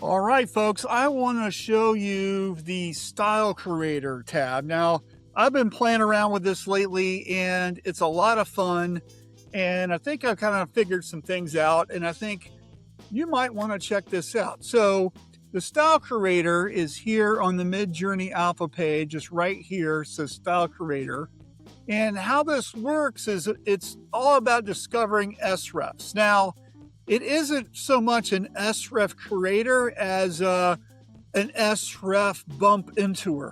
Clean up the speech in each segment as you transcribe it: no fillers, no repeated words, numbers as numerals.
All right, folks, I want to show you the Style Creator tab. Now, I've been playing around with this lately, and it's a lot of fun. And I think I've kind of figured some things out, and I think you might want to check this out. So the Style Creator is here on the Midjourney Alpha page. It's right here, it says Style Creator. And how this works is it's all about discovering SREFs. Now, it isn't so much an SREF creator as an SREF bump into her.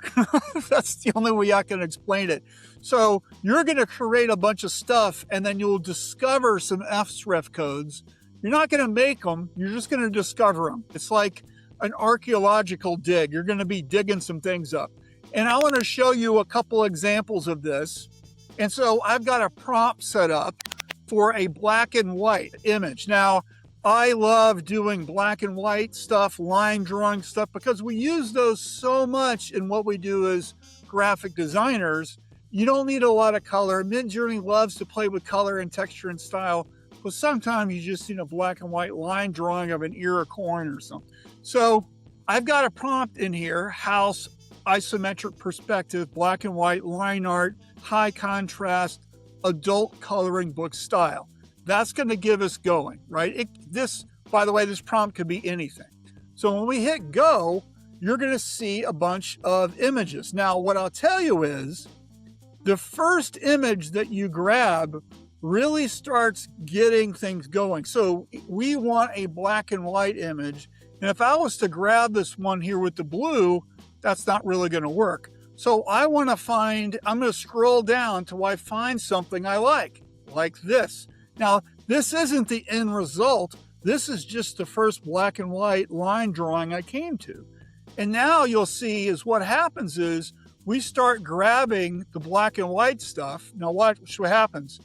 That's the only way I can explain it. So you're going to create a bunch of stuff and then you'll discover some SREF codes. You're not going to make them, you're just going to discover them. It's like an archaeological dig. You're going to be digging some things up. And I want to show you a couple examples of this. And so I've got a prompt set up for a black and white image. Now, I love doing black and white stuff, line drawing stuff, because we use those so much in what we do as graphic designers. You don't need a lot of color. Midjourney loves to play with color and texture and style, but sometimes you just need a black and white line drawing of an ear of corn or something. So I've got a prompt in here: house, isometric perspective, black and white, line art, high contrast, adult coloring book style. That's going to give us going, right? By the way, this prompt could be anything. So when we hit go, you're going to see a bunch of images. Now, what I'll tell you is the first image that you grab really starts getting things going. So we want a black and white image. And if I was to grab this one here with the blue, that's not really going to work. So I'm going to scroll down till I find something I like this. Now, this isn't the end result. This is just the first black and white line drawing I came to. And now you'll see is what happens is we start grabbing the black and white stuff. Now watch what happens.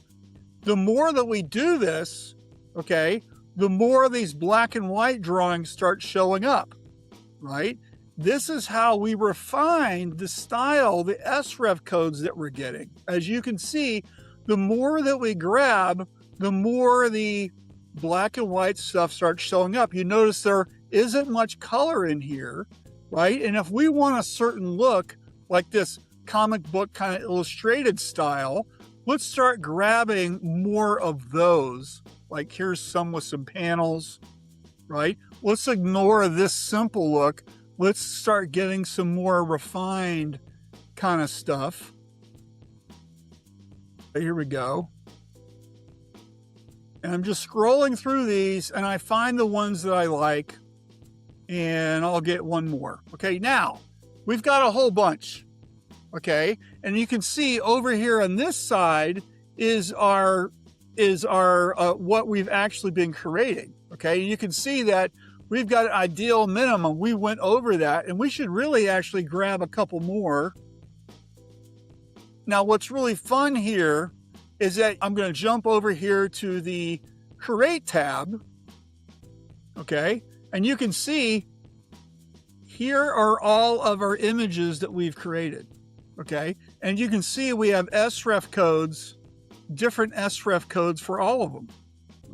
The more that we do this, okay, the more these black and white drawings start showing up, right? This is how we refine the style, the SREF codes that we're getting. As you can see, the more that we grab, the more the black and white stuff starts showing up. You notice there isn't much color in here, right? And if we want a certain look, like this comic book kind of illustrated style, let's start grabbing more of those. Like here's some with some panels, right? Let's ignore this simple look. Let's start getting some more refined kind of stuff. Here we go. And I'm just scrolling through these and I find the ones that I like and I'll get one more. Okay, now we've got a whole bunch. Okay, and you can see over here on this side is our what we've actually been creating. Okay, you can see that we've got an ideal minimum. We went over that and we should really actually grab a couple more. Now, what's really fun here is that I'm going to jump over here to the Create tab. Okay, and you can see here are all of our images that we've created. Okay, and you can see we have SREF codes, different SREF codes for all of them.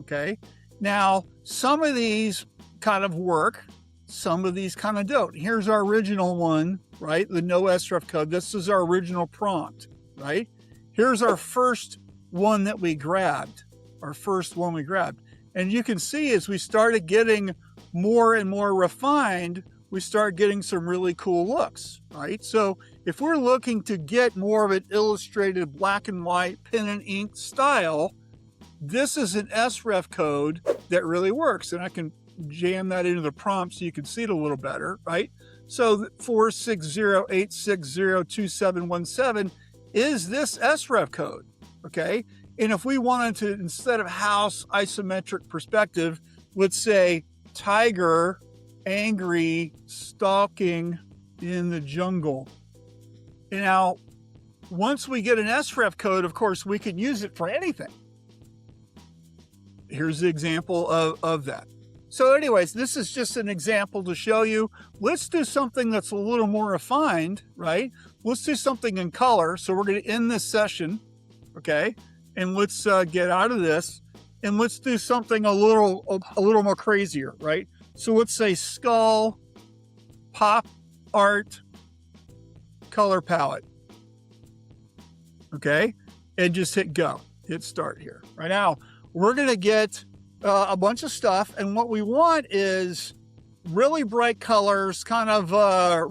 Okay, now some of these kind of work, some of these kind of don't. Here's our original one, right? The no SREF code. This is our original prompt, right? Here's our first one that we grabbed, And you can see as we started getting more and more refined, we start getting some really cool looks, right? So if we're looking to get more of an illustrated black and white pen and ink style, this is an SREF code that really works. And I can jam that into the prompt so you can see it a little better, right? So 460-860-2717 is this SREF code, okay? And if we wanted to, instead of house, isometric perspective, let's say tiger, angry, stalking in the jungle. And now, once we get an SREF code, of course, we can use it for anything. Here's the example of that. So anyways, this is just an example to show you. Let's do something that's a little more refined, right? Let's do something in color. So we're going to end this session, okay? And let's get out of this, and let's do something a little more crazier, right? So let's say skull, pop art, color palette. Okay, and just hit go, hit start here. Right now, we're gonna get a bunch of stuff, and what we want is really bright colors, kind of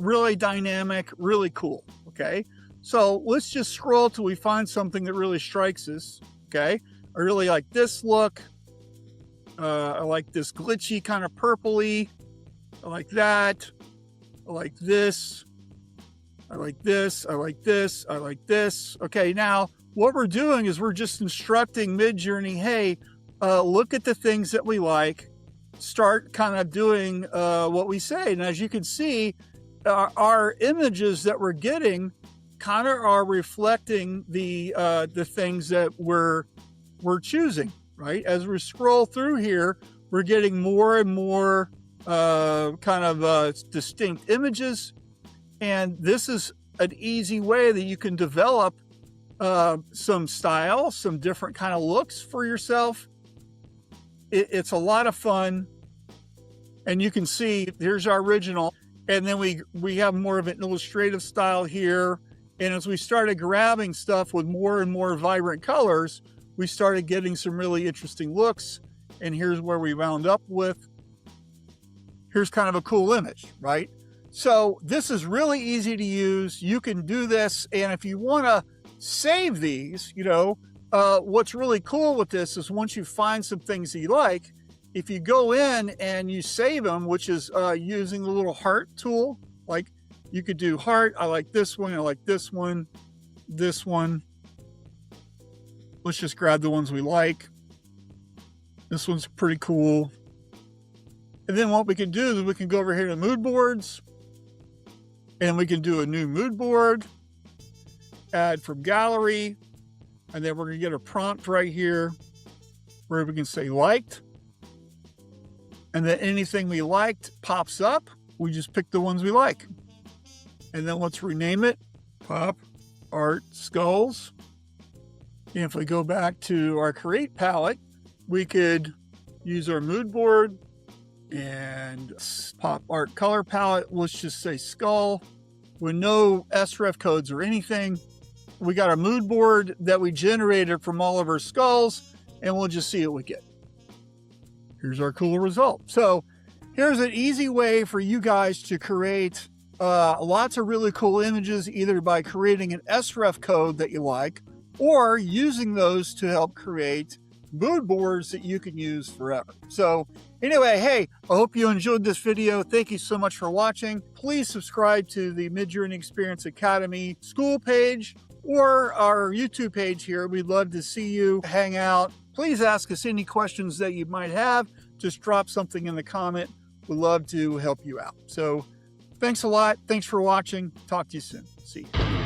really dynamic, really cool. Okay, so let's just scroll till we find something that really strikes us. Okay, I really like this look. I like this glitchy kind of purpley. I like that. I like this. I like this. I like this. I like this. Okay, now what we're doing is we're just instructing Midjourney, hey, look at the things that we like, start kind of doing what we say. And as you can see, our images that we're getting kind of are reflecting the things that we're choosing, right? As we scroll through here, we're getting more and more kind of distinct images. And this is an easy way that you can develop some style, some different kind of looks for yourself. It's a lot of fun. And you can see, here's our original. And then we have more of an illustrative style here. And as we started grabbing stuff with more and more vibrant colors, we started getting some really interesting looks. And here's where we wound up with. Here's kind of a cool image, right? So this is really easy to use. You can do this. And if you want to save these, you know, what's really cool with this is once you find some things that you like, if you go in and you save them, which is using the little heart tool, like you could do heart. I like this one. I like this one, this one. Let's just grab the ones we like. This one's pretty cool. And then what we can do is we can go over here to mood boards, and we can do a new mood board, add from gallery, and then we're going to get a prompt right here where we can say liked. And then anything we liked pops up. We just pick the ones we like. And then let's rename it Pop Art Skulls. And if we go back to our create palette, we could use our mood board and pop art color palette. Let's just say skull with no SREF codes or anything. We got a mood board that we generated from all of our skulls, and we'll just see what we get. Here's our cool result. So here's an easy way for you guys to create lots of really cool images, either by creating an SREF code that you like, or using those to help create mood boards that you can use forever. So anyway, hey, I hope you enjoyed this video. Thank you so much for watching. Please subscribe to the Midjourney Experience Academy school page or our YouTube page here. We'd love to see you hang out. Please ask us any questions that you might have. Just drop something in the comment. We'd love to help you out. So thanks a lot. Thanks for watching. Talk to you soon. See you.